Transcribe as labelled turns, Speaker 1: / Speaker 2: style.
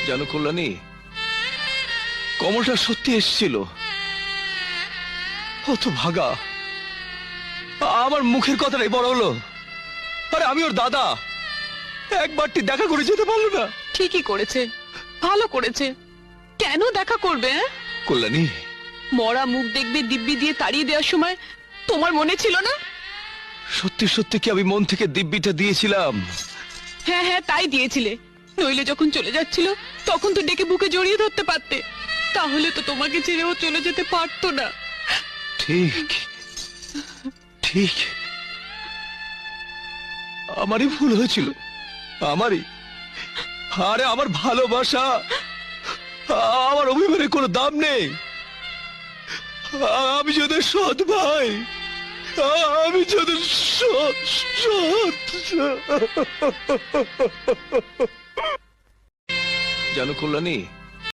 Speaker 1: জানো কল্যাণী, কমলটা সত্যি এসেছিল। অত ভাগা আমার মুখের কথাটাই বড় হলো। আরে আমি ওর দাদা, একবারটি দেখা করে যেতে পারলো না।
Speaker 2: ঠিকই করেছে, ভালো করেছে। কেন দেখা করবে?
Speaker 1: কল্যাণী,
Speaker 2: মরা মুখ দেখবে দিব্যি দিয়ে তাড়িয়ে দেওয়ার সময় তোমার মনে ছিল না?
Speaker 1: সত্যি সত্যি কি আমি মন থেকে দিব্যিটা দিয়েছিলাম?
Speaker 2: হ্যাঁ হ্যাঁ, তাই দিয়েছিলে। নইলে যখন চলে যাচ্ছিল তখন তো ডেকে বুকে জড়িয়ে ধরতে পারতে। তাহলে তো তোমাকে ছেড়েও চলে যেতে পারতো না।
Speaker 1: ঠিক ঠিক, আমারই ভুল হয়েছিল, আমারই। আরে আমার ভালোবাসা, আমার অভিমানের কোনো দাম নেই। আমি যদি সৎ ভাই, আমি যদি সৎ জানো কল্যাণী,